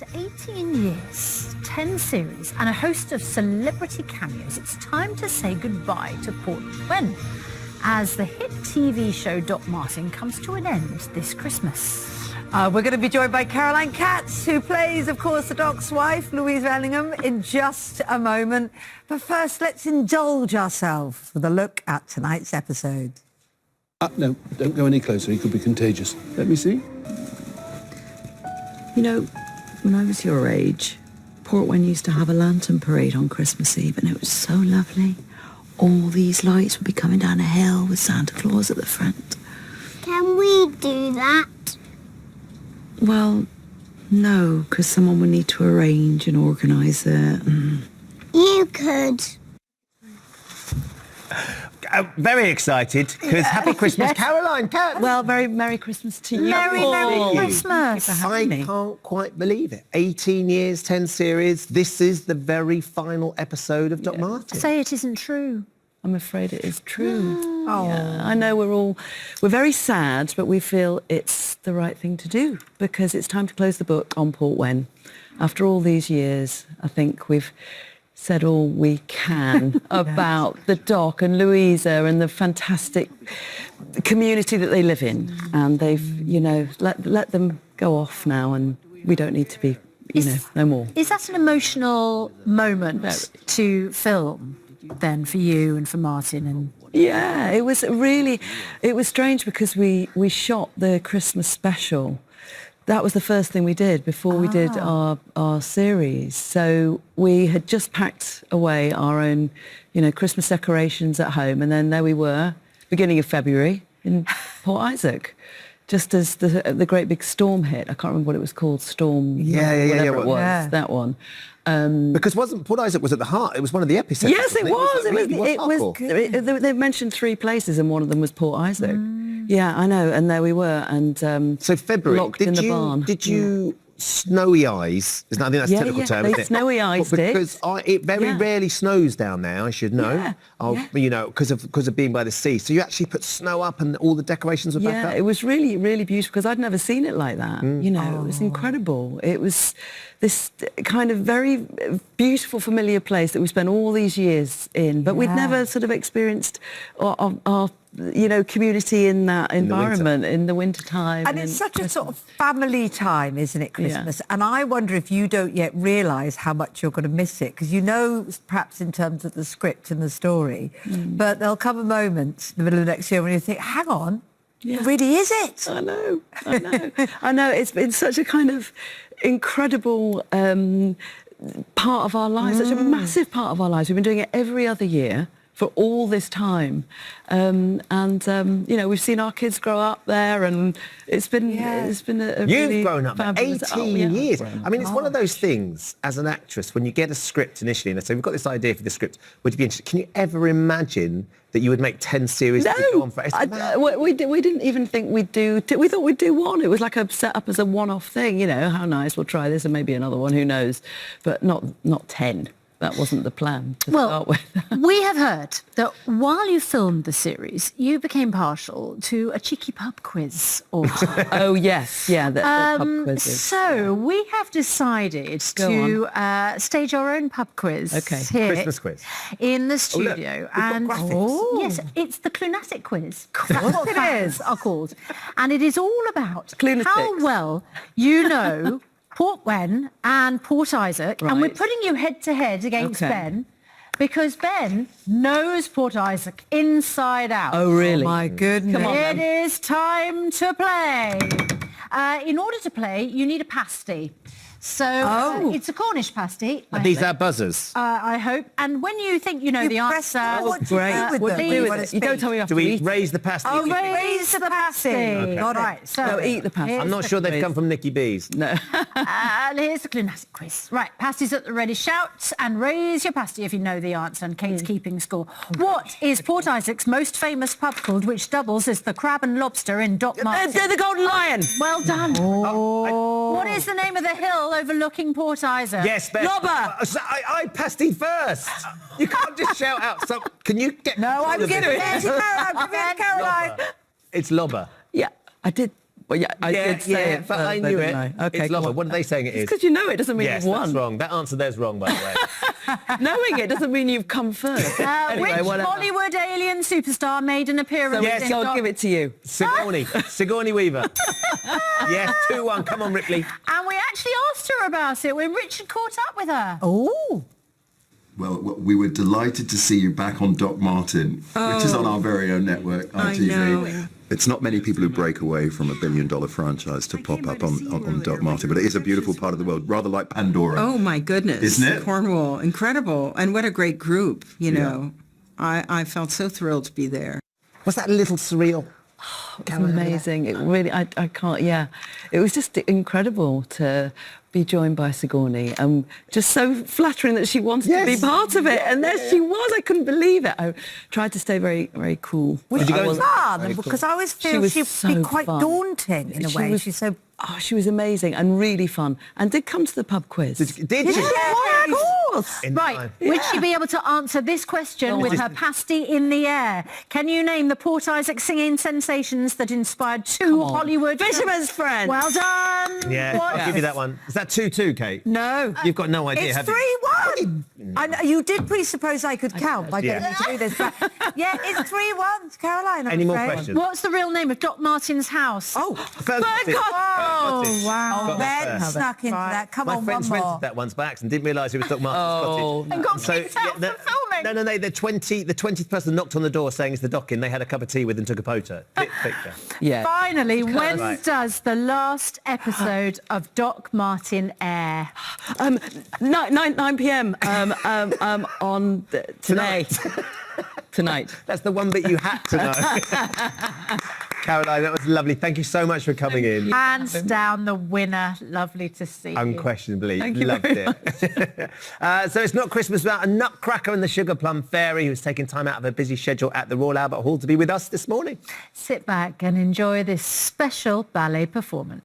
After 18 years, 10 series and a host of celebrity cameos, it's time to say goodbye to Port Gwen as the hit TV show Doc Martin comes to an end this Christmas. We're going to be joined by Caroline Catz, who plays, of course, the Doc's wife, Louise Ellingham, in just a moment. But first, let's indulge ourselves with a look at tonight's episode. No, don't go any closer. He could be contagious. Let me see. You know, when I was your age, Port Gwen used to have a lantern parade on Christmas Eve, and it was so lovely. All these lights would be coming down a hill with Santa Claus at the front. Can we do that? Well, no, because someone would need to arrange and organise it. You could. Very excited, because Happy Christmas, Caroline Catz. Well, very Merry Christmas to you. Merry Christmas. I can't quite believe it. 18 years, 10 series. This is the very final episode of Doc Martin. Say it isn't true. I'm afraid it is true. Oh. Yeah, I know we're very sad, but we feel it's the right thing to do because it's time to close the book on Port Gwen. After all these years, I think we've said all we can about the Doc and Louisa and the fantastic community that they live in. And they've, you know, let them go off now, and we don't need to be, no more. Is that an emotional moment to film then for you and for Martin? And Yeah, it was strange because we shot the Christmas special. That was the first thing we did before we did our series. So we had just packed away our own, Christmas decorations at home, and then there we were, beginning of February in Port Isaac, just as the great big storm hit. I can't remember what it was called, Storm. Whatever it was, that one. Because Port Isaac was at the heart. It was one of the epicenters. Yes, it was. They mentioned 3 places, and one of them was Port Isaac. Yeah, I know, and there we were, and so February. Locked in the barn. Did you snowy eyes? I think that's a technical term, isn't it? Snowy eyes, because it very rarely snows down there. I should know. Because of being by the sea. So you actually put snow up, and all the decorations were back up. Yeah, it was really, really beautiful because I'd never seen it like that. It was incredible. It was this kind of very beautiful, familiar place that we spent all these years in, but we'd never sort of experienced our community in that environment in the winter time. And it's such a sort of family time, isn't it, Christmas? And I wonder if you don't yet realise how much you're going to miss it, because perhaps in terms of the script and the story, but there'll come a moment in the middle of next year when you think, hang on, really is it? I know. I know. It's been such a kind of incredible part of our lives, such a massive part of our lives. We've been doing it every other year for all this time, we've seen our kids grow up there, and it's been a You've grown up there 18 years. I mean, it's one of those Gosh. things as an actress, when you get a script initially and they say, we've got this idea for the script, would you be interested? Can you ever imagine that you would make 10 series that would go on for we didn't even think we'd do. We thought we'd do one. It was like a set up as a one-off thing. How nice. We'll try this and maybe another one. Who knows? But not 10. That wasn't the plan to start with. We have heard that while you filmed the series, you became partial to a cheeky pub quiz. Oh, yes. Yeah, the pub quizzes. So we have decided to stage our own pub quiz here. Christmas quiz. In the studio. We've got graphics. Yes, it's the Clunatic quiz. That's what fans are called. And it is all about how well you know Port Gwen and Port Isaac, and we're putting you head-to-head against Ben, because Ben knows Port Isaac inside out. Oh, really? Oh, my goodness. Come on, It is time to play. In order to play, you need a pasty. So it's a Cornish pasty. These are buzzers. I hope. And when you think you know the answer... What do you do with them? You don't tell me after Do we raise the pasty? Oh, raise the pasty. Okay. All right. So eat the pasty. I'm not sure they've come from Nicky B's. No. And here's the Clunatic quiz. Right, pasties at the ready. Shout and raise your pasty if you know the answer, and Kate's keeping score. What is Port Isaac's most famous pub called, which doubles as the Crab and Lobster in Doc Martin? The Golden Lion. Well done. What is the name of the hill overlooking Port Isaac? Yes, Ben. Lobber. I pastied first. You can't just shout out. So, can you get... No, I'm giving it to Caroline. It's Lobber. Yeah, I did Well, yeah, I did say it but first, I though, knew it. didn't I? Okay, It's come Lofa. on. What are they saying it is? Because you know it doesn't mean Yes, you've won. that's wrong. That answer there's wrong, by the way. Knowing it doesn't mean you've come first. Anyway, Which whatever. Bollywood alien superstar made an appearance? Yes, in I'll Doc- give it to you. Sigourney Weaver. Yes, 2-1. Come on, Ripley. And we actually asked her about it when Richard caught up with her. Oh. Well, we were delighted to see you back on Doc Martin, which is on our very own network, ITV. know. It's not many people who break away from $1 billion franchise to pop up on Doc Martin, but it is a beautiful part of the world, rather like Pandora. Oh my goodness. Isn't it? Cornwall, incredible. And what a great group, you know. I felt so thrilled to be there. Was that a little surreal? It was amazing. It really, I can't, yeah. It was just incredible to be joined by Sigourney and just so flattering that she wanted to be part of it. And there she was. I couldn't believe it. I tried to stay very, very cool. Was you she go into- fun? Because I always feel was she'd so be quite fun. daunting in a She way. was- She's so... Oh, she was amazing and really fun. And did come to the pub quiz. Did you? Yeah, of course. In Right, time. would she be able to answer this question with her pasty in the air? Can you name the Port Isaac singing sensations that inspired two on. Hollywood... Fisherman's Friend. Well done. Yeah, What? I'll give you that one. Is that 2-2, Kate? No. You've got no idea, It's have you? 3-1. I know, you did presuppose I could count by getting Yeah. me to do this. But yeah, it's 3-1, Caroline. I'm Any more afraid. questions? What's the real name of Doc Martin's house? Oh, Fergus. Oh, wow. Got that Ben first. snuck into Right. that. Come My on, friends one rented more. that once by accident, didn't realise it was Doc Martin's cottage. And got kicked out for filming. No, the 20th person knocked on the door saying it's the Doc in. They had a cup of tea with and took a picture. Picture. Yeah. Finally, when Right. does the last episode of Doc Martin air? 9 p.m. On today. Tonight. That's the one bit you had to know. Caroline, that was lovely. Thank you so much for coming in. Hands down the winner. Lovely to see you. Unquestionably. Thank you Loved very it. So it's not Christmas without a nutcracker and the Sugar Plum Fairy who's taking time out of her busy schedule at the Royal Albert Hall to be with us this morning. Sit back and enjoy this special ballet performance.